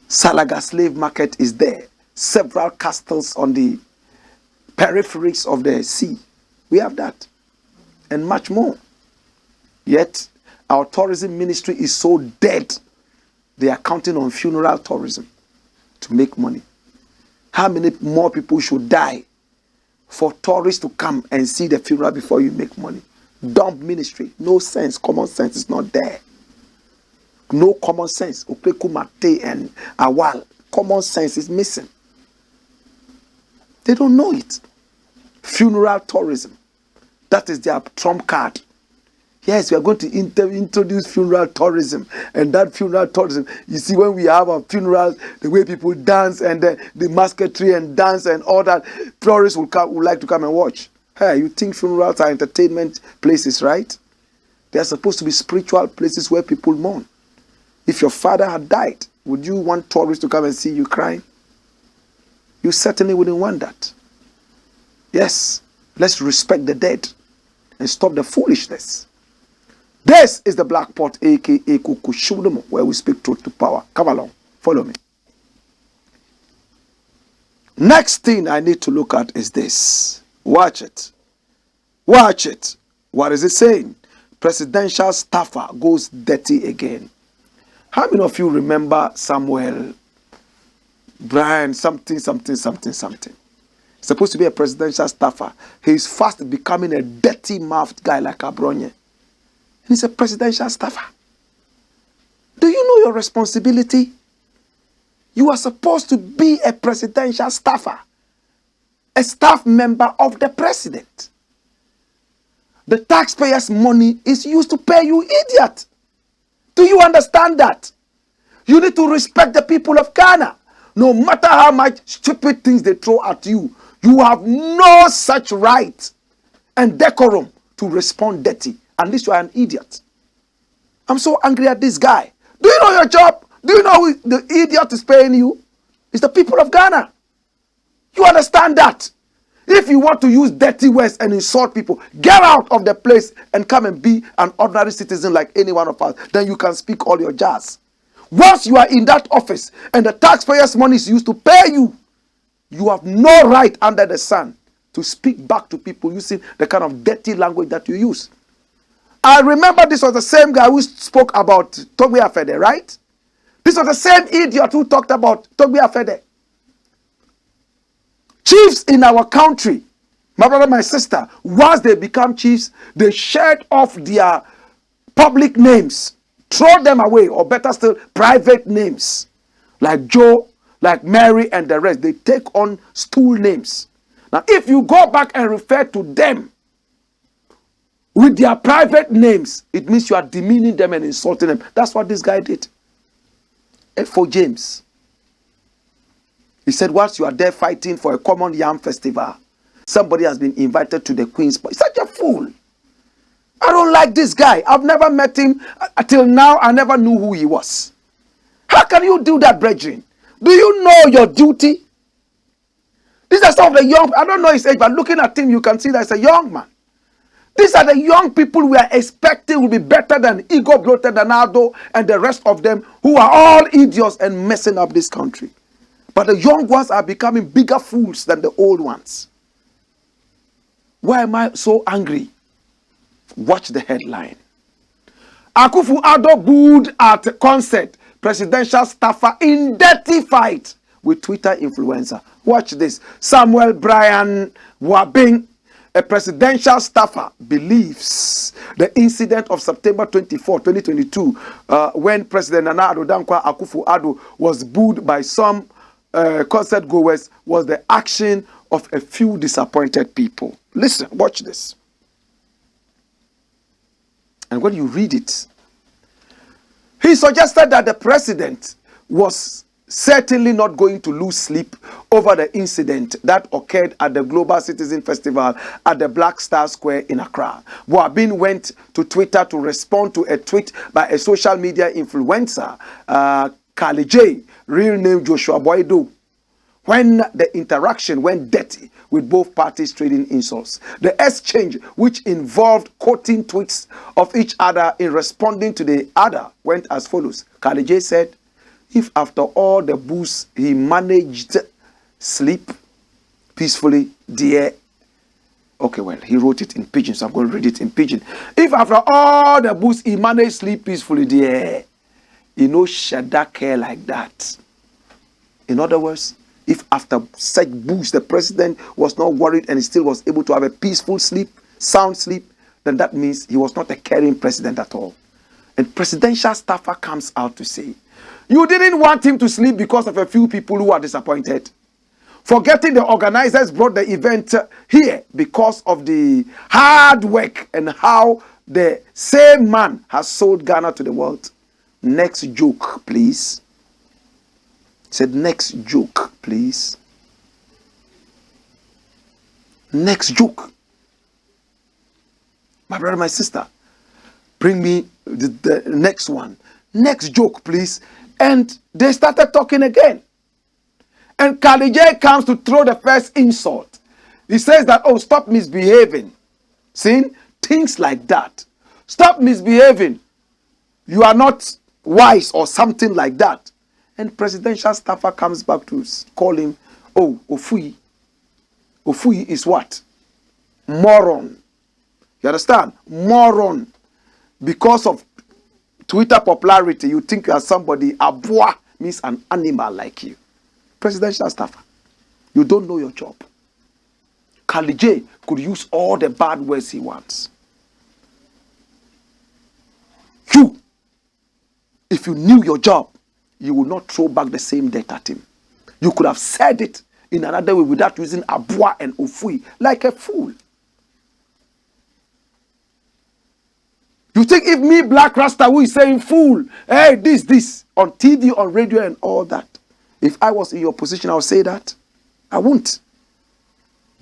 Speaker 1: Salaga slave market is there. Several castles on the peripheries of the sea. We have that. And much more. Yet, our tourism ministry is so dead. They are counting on funeral tourism to make money. How many more people should die for tourists to come and see the funeral before you make money? Dumb ministry. No sense. Common sense is not there. No common sense. Okweku Mate and Awal. Common sense is missing. They don't know it. Funeral tourism. That is their trump card. Yes, we are going to introduce funeral tourism. And that funeral tourism, you see, when we have a funeral, the way people dance and the musketry and dance and all that, tourists would like to come and watch. Hey, you think funerals are entertainment places, right? They are supposed to be spiritual places where people mourn. If your father had died, would you want tourists to come and see you crying? You certainly wouldn't want that. Yes, let's respect the dead and stop the foolishness. This is the Black Pot, aka Kukushunamo, where we speak truth to power. Come along, follow me. Next thing I need to look at is this. Watch it. Watch it. What is it saying? Presidential staffer goes dirty again. How many of you remember Samuel Brian something? Supposed to be a presidential staffer. He's fast becoming a dirty-mouthed guy like Abronye. He's a presidential staffer. Do you know your responsibility? You are supposed to be a presidential staffer, a staff member of the president. The taxpayers' money is used to pay you, idiot. Do you understand that? You need to respect the people of Ghana. No matter how much stupid things they throw at you, you have no such right and decorum to respond dirty. Unless you are an idiot. I'm so angry at this guy. Do you know your job? Do you know who the idiot is paying you? It's the people of Ghana. You understand that? If you want to use dirty words and insult people, get out of the place and come and be an ordinary citizen like any one of us. Then you can speak all your jazz. Once you are in that office and the taxpayers' money is used to pay you, you have no right under the sun to speak back to people using the kind of dirty language that you use. I remember this was the same guy who spoke about Togbe Afede, right? This was the same idiot who talked about Togbe Afede. Chiefs in our country, my brother, my sister, once they become chiefs, they shed off their public names, throw them away, or better still, private names, like Joe, like Mary, and the rest. They take on stool names. Now, if you go back and refer to them with their private names, it means you are demeaning them and insulting them. That's what this guy did. For James. He said, once you are there fighting for a common yam festival, somebody has been invited to the Queen's Party. Such a fool. I don't like this guy. I've never met him. Until now, I never knew who he was. How can you do that, brethren? Do you know your duty? These are some of the young, I don't know his age, but looking at him, you can see that he's a young man. These are the young people we are expecting will be better than Ego Bloated Addo and the rest of them who are all idiots and messing up this country. But the young ones are becoming bigger fools than the old ones. Why am I so angry? Watch the headline. Akufo-Addo booed at concert. Presidential staffer in dirty fight with Twitter influencer. Watch this. Samuel Brian Wabing a presidential staffer believes the incident of September 24, 2022, when President Nana Addo Dankwa Akufo-Addo was booed by some concert goers, was the action of a few disappointed people. Listen, watch this. And when you read it, he suggested that the president was certainly not going to lose sleep over the incident that occurred at the Global Citizen Festival at the Blakk Star Square in Accra. Boabin went to Twitter to respond to a tweet by a social media influencer, Kali J, real name Joshua Boydo, when the interaction went dirty with both parties trading insults. The exchange, which involved quoting tweets of each other in responding to the other, went as follows. Kali J said, if after all the booze he managed sleep peacefully, dear. Okay, well, he wrote it in pidgin, so I'm going to read it in pidgin. If after all the booze he managed sleep peacefully, dear, you know, Shada care like that. In other words, if after such booze the president was not worried and he still was able to have a peaceful sleep, sound sleep, then that means he was not a caring president at all. And presidential staffer comes out to say, you didn't want him to sleep because of a few people who are disappointed. Forgetting the organizers brought the event here because of the hard work and how the same man has sold Ghana to the world. Next joke, please. Said, next joke, please. Next joke. My brother, my sister, bring me the next one. Next joke, please. And they started talking again. And Kali J comes to throw the first insult. He says that, oh, stop misbehaving. See? Things like that. Stop misbehaving. You are not wise or something like that. And presidential staffer comes back to call him, oh, Ofui. Ofui is what? Moron. You understand? Moron. Because of Twitter popularity, you think you are somebody. Abua means an animal like you. Presidential staffer. You don't know your job. Kali J could use all the bad words he wants. You, if you knew your job, you would not throw back the same dirt at him. You could have said it in another way without using Abua and Ofui like a fool. You think if me, Blakk Rasta, who is saying fool, hey, this, on TV, on radio and all that, if I was in your position, I would say that? I won't.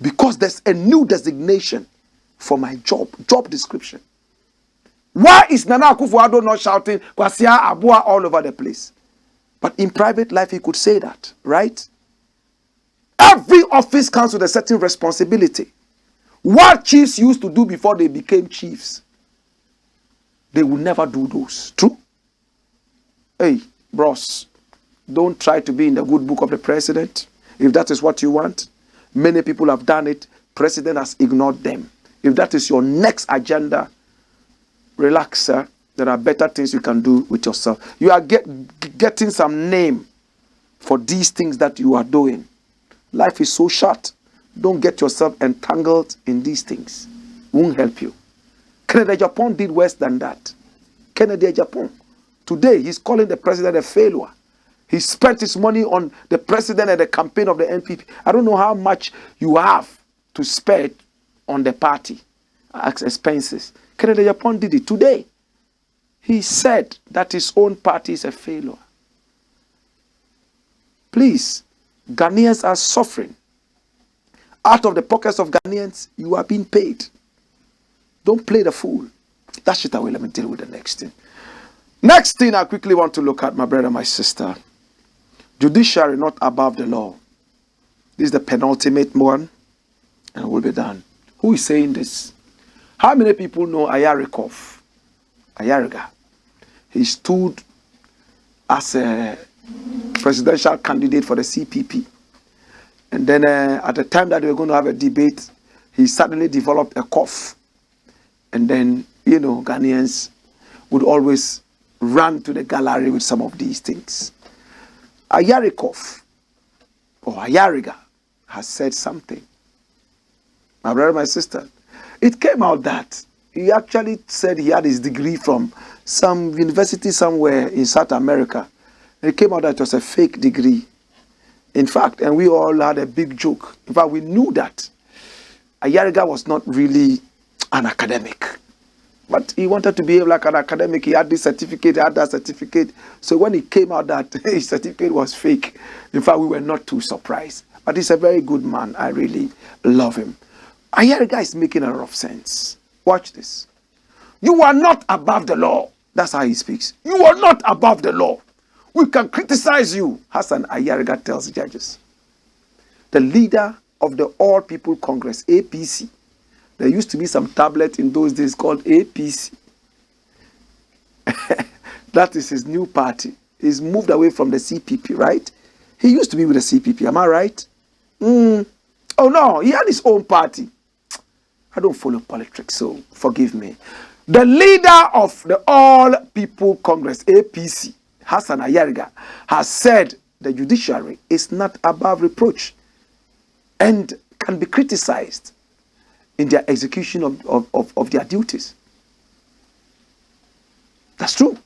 Speaker 1: Because there's a new designation for my job description. Why is Nana Akufo-Addo not shouting Kwasia Abua all over the place? But in private life, he could say that, right? Every office comes with a certain responsibility. What chiefs used to do before they became chiefs, they will never do those. True? Hey, bros, don't try to be in the good book of the president. If that is what you want, many people have done it. President has ignored them. If that is your next agenda, relax, sir. There are better things you can do with yourself. You are getting some name for these things that you are doing. Life is so short. Don't get yourself entangled in these things. Won't help you. Kennedy Japan did worse than that. Kennedy Japan. Today, he's calling the president a failure. He spent his money on the president and the campaign of the NPP. I don't know how much you have to spend on the party expenses. Kennedy Japan did it today. He said that his own party is a failure. Please, Ghanaians are suffering. Out of the pockets of Ghanaians, you are being paid. Don't play the fool. That shit away. Let me deal with the next thing. Next thing I quickly want to look at, my brother, my sister. Judiciary not above the law. This is the penultimate one, and we'll be done. Who is saying this? How many people know Ayariga? He stood as a presidential candidate for the CPP. And then at the time that they were going to have a debate, he suddenly developed a cough. And then, you know, Ghanaians would always run to the gallery with some of these things. Ayarikov or Ayariga has said something. My brother, my sister. It came out that he actually said he had his degree from some university somewhere in South America. And it came out that it was a fake degree. In fact, and we all had a big joke. In fact, we knew that Ayariga was not really an academic. But he wanted to behave like an academic. He had this certificate, he had that certificate. So when it came out that his certificate was fake, in fact, we were not too surprised. But he's a very good man. I really love him. Ayariga is making a lot of sense. Watch this. You are not above the law. That's how he speaks. You are not above the law. We can criticize you. Hassan Ayariga tells judges. The leader of the All People Congress, APC. There used to be some tablet in those days called APC. That is his new party. He's moved away from the CPP, right? He used to be with the CPP. Am I right? Oh no, he had his own party. I don't follow politics, so forgive me. The leader of the All People Congress, APC, Hassan Ayariga, has said the judiciary is not above reproach and can be criticized in their execution of their duties. That's true.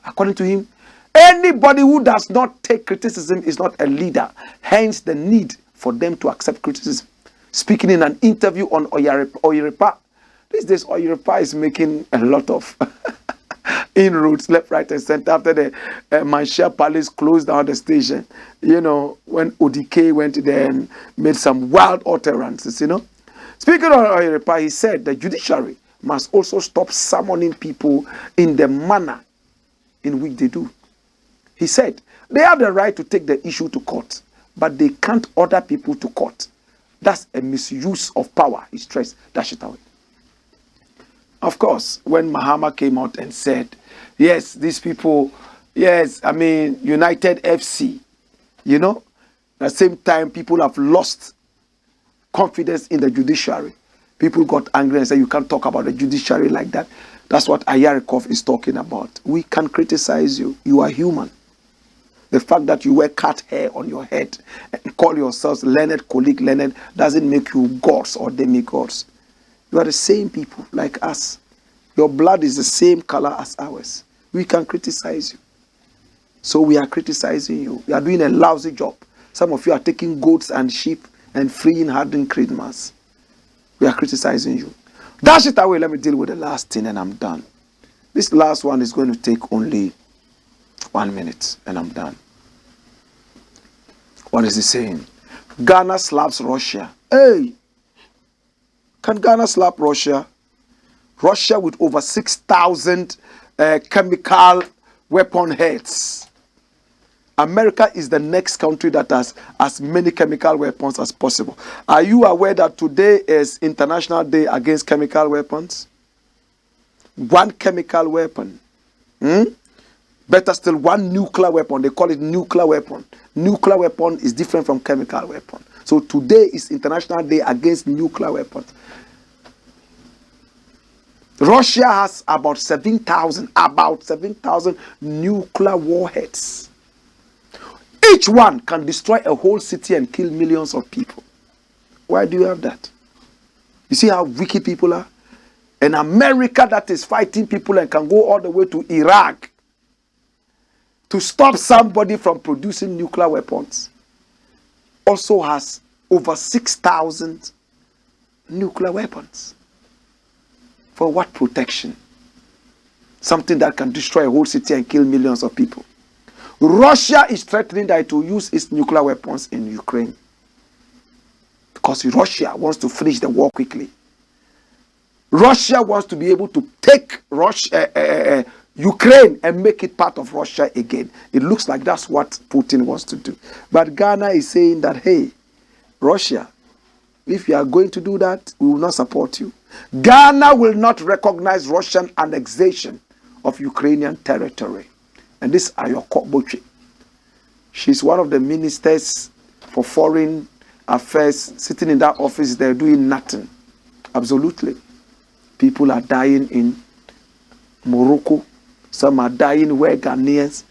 Speaker 1: According to him, anybody who does not take criticism is not a leader. Hence the need for them to accept criticism. Speaking in an interview on Oyerepa, these days Oyerepa is making a lot of inroads left, right, and center after the Manshia Palace closed down the station. You know, when ODK went there and made some wild utterances, you know. Speaking on Oyerepa, he said the judiciary must also stop summoning people in the manner in which they do. He said they have the right to take the issue to court, but they can't order people to court. That's a misuse of power, he stressed. Dash it away. Of course, when Mahama came out and said, yes, these people, yes, I mean, United FC, you know, at the same time, people have lost confidence in the judiciary. People got angry and said, you can't talk about the judiciary like that. That's what Ayarikov is talking about. We can criticize you. You are human. The fact that you wear cat hair on your head and call yourselves learned, colleague learned, doesn't make you gods or demigods. You are the same people like us. Your blood is the same color as ours. We can criticize you. So we are criticizing you. You are doing a lousy job. Some of you are taking goats and sheep and freeing hardened criminals. We are criticizing you. Dash it away. Let me deal with the last thing and I'm done. This last one is going to take only 1 minute and I'm done. What is he saying? Ghana slaps Russia. Hey! Can Ghana slap Russia? Russia with over 6,000 chemical weapon heads. America is the next country that has as many chemical weapons as possible. Are you aware that today is International Day Against Chemical Weapons? One chemical weapon. Better still, one nuclear weapon. They call it nuclear weapon. Nuclear weapon is different from chemical weapon. So today is International Day Against Nuclear Weapons. Russia has about 7,000 nuclear warheads. Each one can destroy a whole city and kill millions of people. Why do you have that? You see how wicked people are? And America that is fighting people and can go all the way to Iraq to stop somebody from producing nuclear weapons also has over 6,000 nuclear weapons. For what protection? Something that can destroy a whole city and kill millions of people. Russia is threatening that it will use its nuclear weapons in Ukraine. Because Russia wants to finish the war quickly. Russia wants to be able to take Ukraine and make it part of Russia again. It looks like that's what Putin wants to do. But Ghana is saying that, hey, Russia, if you are going to do that, we will not support you. Ghana will not recognize Russian annexation of Ukrainian territory. And this is Ayoko Boche. She's one of the ministers for foreign affairs, sitting in that office there doing nothing. Absolutely. People are dying in Morocco. Some are dying where Ghanaians.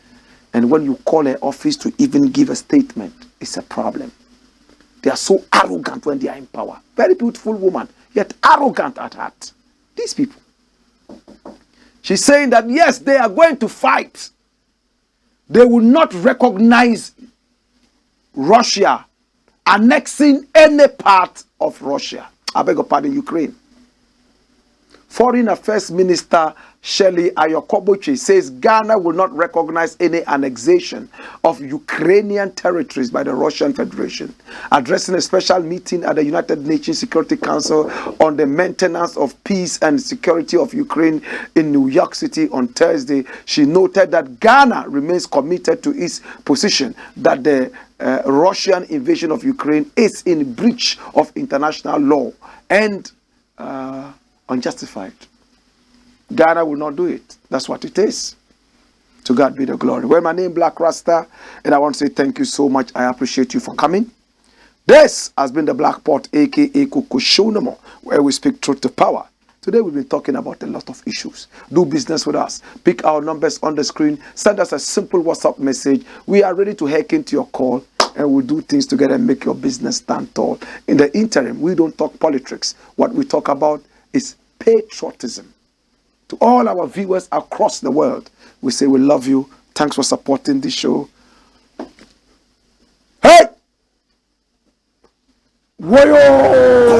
Speaker 1: And when you call her office to even give a statement, it's a problem. They are so arrogant when they are in power. Very beautiful woman, yet arrogant at heart. These people. She's saying that yes, they are going to fight. They will not recognize Russia annexing any part of Russia. I beg your pardon, Ukraine. Foreign Affairs Minister Shelley Ayokoboche says Ghana will not recognize any annexation of Ukrainian territories by the Russian Federation. Addressing a special meeting at the United Nations Security Council on the maintenance of peace and security of Ukraine in New York City on Thursday, she noted that Ghana remains committed to its position that the Russian invasion of Ukraine is in breach of international law and unjustified. Ghana will not do it. That's what it is. To God be the glory. Well, my name is Blakk Rasta, and I want to say thank you so much. I appreciate you for coming. This has been the Blakk Pot, aka Kuku Shonomo, where we speak truth to power. Today we've been talking about a lot of issues. Do business with us. Pick our numbers on the screen. Send us a simple WhatsApp message. We are ready to hack into your call, and we'll do things together and make your business stand tall. In the interim, we don't talk politics. What we talk about is patriotism. To all our viewers across the world, we say we love you. Thanks for supporting this show. Hey! Wayo!